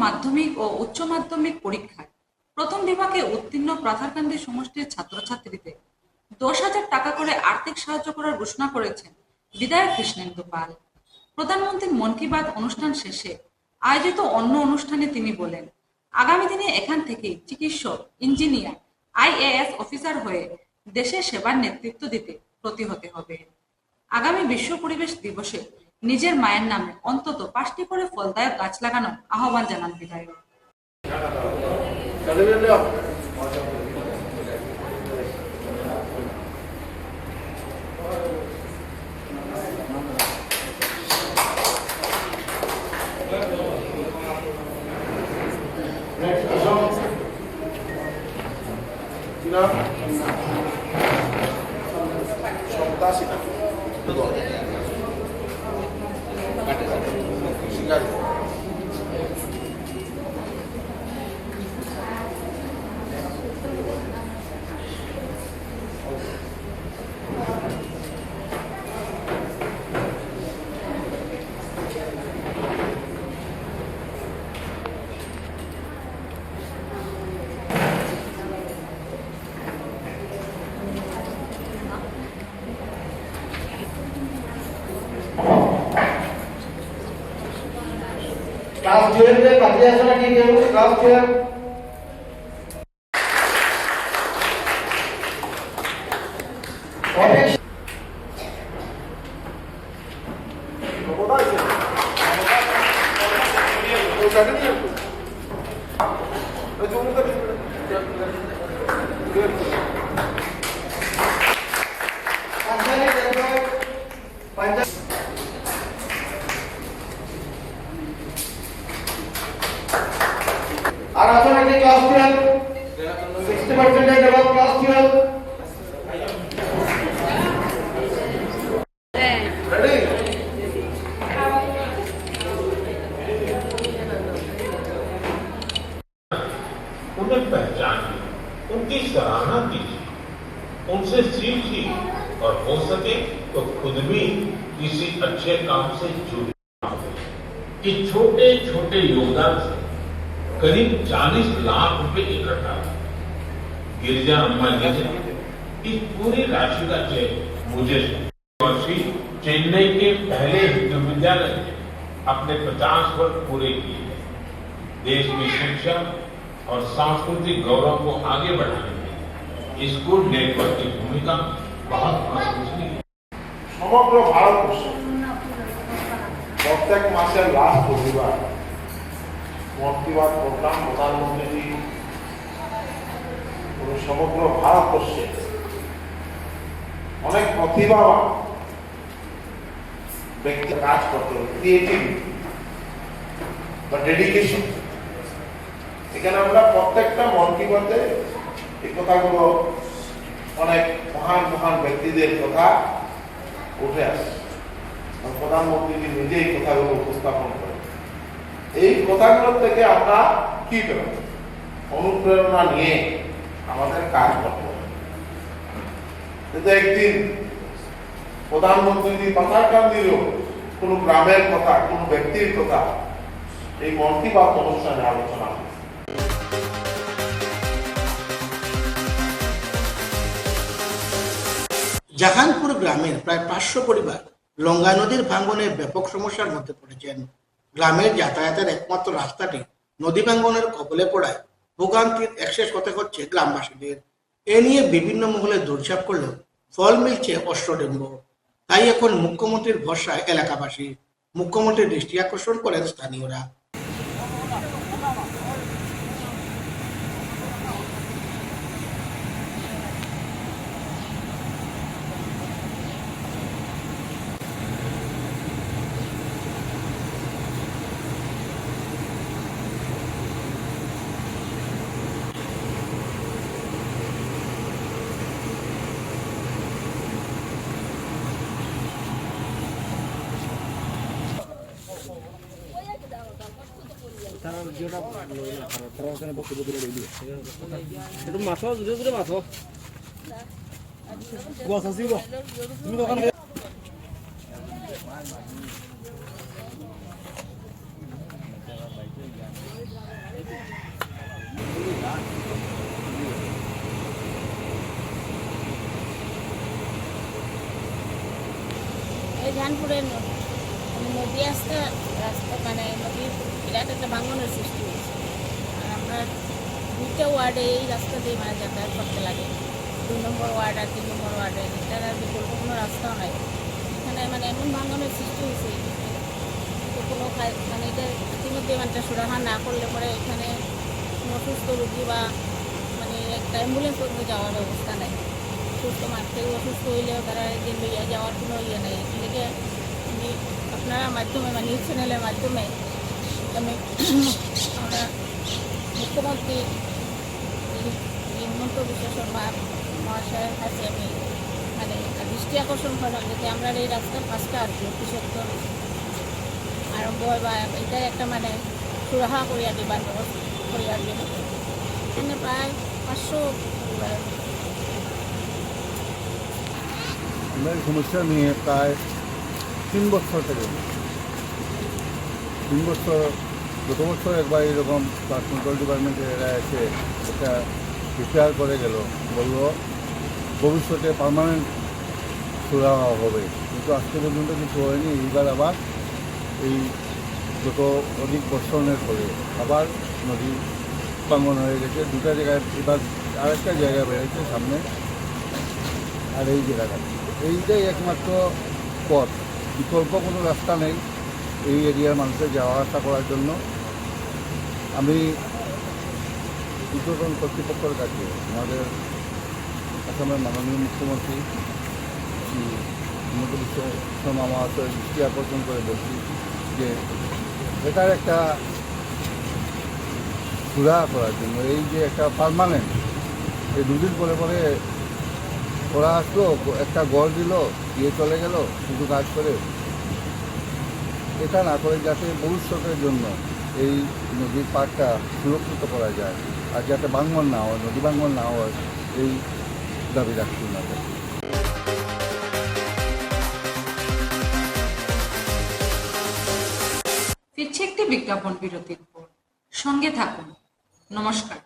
মাধ্যমিক ও উচ্চ মাধ্যমিক পরীক্ষায় প্রথম বিভাগে উত্তীর্ণ প্রাথারকান্দি সমষ্টির ছাত্রছাত্রীদের 10,000 টাকা করে আর্থিক সাহায্য করার ঘোষণা করেছেন বিধায়ক কৃষ্ণেন্দু পাল। প্রধানমন্ত্রীর মন কি বাত অনুষ্ঠান শেষে আয়োজিত অন্য অনুষ্ঠানে তিনি বলেন, আগামী দিনে এখান থেকেই চিকিৎসক, ইঞ্জিনিয়ার, IAS অফিসার হয়ে দেশের সেবার নেতৃত্ব দিতে ব্রতী হতে হবে। আগামী বিশ্ব পরিবেশ দিবসে নিজের মায়ের নামে অন্তত 5টি করে ফলদায়ক গাছ লাগানোর আহ্বান জানান বিধায়ক। क्लास 12 में पहले ऐसा ठीक है वो क्लास 12 और एक और आता है क्लास 12 60% है जवाब क्लास 12 रेडी उन्हें पहचानिए, उनकी सराहना कीजिए, उनसे सीखिए और हो सके तो खुद भी किसी अच्छे काम से जुड़े। कि छोटे छोटे योगदान से करीब 40 लाख रुपए इकट्ठा गिरिजा अम्मा जी ने इस पूरी राशि का चेक मुझे वर्षी चेन्नई के पहले विश्वविद्यालय में अपने 50 वर्ष पूरे किए हैं। देश की शिक्षा और सांस्कृतिक गौरव को आगे बढ़ाने में स्कूल नेटवर्क की भूमिका बहुत प्रशंसनीय है। समग्र भारतवर्ष प्रत्येक मासेर लास्ट रविवार मन की बात प्रोग्राम प्रधानमंत्री समग्र भारतवर्षे अनेक प्रतिभावान व्यक्ति काज करते क्रिएटिविटी বা ডেডিকেশন এখানে আমরা প্রত্যেকটা মন কি বাতে এই কথাগুলো অনেক মহান মহান ব্যক্তিদের কথা উঠে আসে। প্রধানমন্ত্রী নিজে এই কথাগুলো উপস্থাপন করেন। এই কথাগুলোর থেকে আমরা কি পেলাম, অনুপ্রেরণা নিয়ে আমাদের কাজ করতে হবে। কিন্তু একদিন প্রধানমন্ত্রী পাথারকান্দিরও কোনো গ্রামের কথা, কোনো ব্যক্তির কথা এই মন কি বাত অনুষ্ঠানে আলোচনা হবে। জাহানপুর গ্রামের প্রায় 500 পরিবার লঙ্গা নদীর ভাঙ্গনে ব্যাপক সমস্যার মধ্যে পড়েছেন। গ্রামের যাতায়াতের একমাত্র রাস্তাটি নদী ভাঙ্গনের কবলে পড়ায় ভোগান্তির একশেষ হতে হচ্ছে গ্রামবাসীদের। এ নিয়ে বিভিন্ন মহলে দৌড়ঝাঁপ করলেও ফল মিলছে অষ্টডম্ব। তাই এখন মুখ্যমন্ত্রীর ভরসায় এলাকাবাসী। মুখ্যমন্ত্রীর দৃষ্টি আকর্ষণ করেন স্থানীয়রা। শাহজাহানপুরের নদী আসতে রাস্তা মানে নদীর বিরাট একটা ভাঙনের সৃষ্টি হয়েছে। আর আমরা 2টা ওয়ার্ডে এই রাস্তা দিয়ে মানে যাতায়াত করতে লাগে, 2 নম্বর ওয়ার্ড আর 3 নম্বর ওয়ার্ডে, এটার আর বিকল্প কোনো রাস্তাও নাই। এখানে মানে এমন ভাঙনের সৃষ্টি হয়েছে তো কোনো মানে এটা ইতিমধ্যে মানে সুরাহা না করলে পরে এখানে কোনো অসুস্থ রোগী বা মানে একটা অ্যাম্বুলেন্স পর্যন্ত যাওয়ার ব্যবস্থা নাই। সুস্থ মানুষ অসুস্থ হইলেও তারা একদিন লইয়া যাওয়ার কোনো ইয়ে নেই। এদিকে আমি আপনারা মাধ্যমে মানে নিউজ চ্যানেলের মাধ্যমে আমি আমরা মুখ্যমন্ত্রী হিমন্ত বিশ্ব শর্মা মহাশয়ের কাছে আমি মানে দৃষ্টি আকর্ষণ করলাম যাতে আমরা এই রাস্তার কাজটা আর কি অতি সত্তর আরম্ভ হয় বা এটাই একটা মানে সুরাহা করিয়া দিবার ব্যবস্থা করিয়ার জন্য এখানে প্রায় 500 পরিবারের আমরা এই সমস্যা নিয়ে প্রায় 3 বছর থেকে 3 বছর গত বছর একবার এরকম ফ্লাড কন্ট্রোল ডিপার্টমেন্টের এরা এসে একটা প্রিপেয়ার করে গেল, বললো ভবিষ্যতে পার্মানেন্ট সুরাহা হবে, কিন্তু আজকে পর্যন্ত কিছু হয়নি। এইবার আবার এই যত অধিক বর্ষণের ফলে আবার নদী ভাঙন হয়ে গেছে। 2টা জায়গায়, এবার আরেকটা জায়গা বেড়েছে সামনে, আর এই জায়গাটা এইটাই একমাত্র পথ, বিকল্প কোনো রাস্তা নেই এই এরিয়ার মানুষের যাওয়া আসা করার জন্য। আমি উদ্বোধন কর্তৃপক্ষের কাছে আমাদের আসামের মাননীয় মুখ্যমন্ত্রী শ্রী হিমন্ত বিশ্ব শর্মা মহাশয়ের দৃষ্টি আকর্ষণ করে বলছি যে এটার একটা সুরাহা করার জন্য, এই যে একটা পার্মানেন্ট এই 2 দিন পরে পরে ওরা আসলো, একটা গড় দিল, দিয়ে চলে গেল শুধু কাজ করে, এটা না করে যাতে ভবিষ্যতের জন্য এই নদীর পাড়টা সুরক্ষিত করা যায় আর যাতে ভাঙন না হয়, নদী ভাঙন না হয়, এই দাবি রাখছি ওনাদের। ফিরছে একটি বিজ্ঞাপন বিরতির পর, সঙ্গে থাকুন। নমস্কার।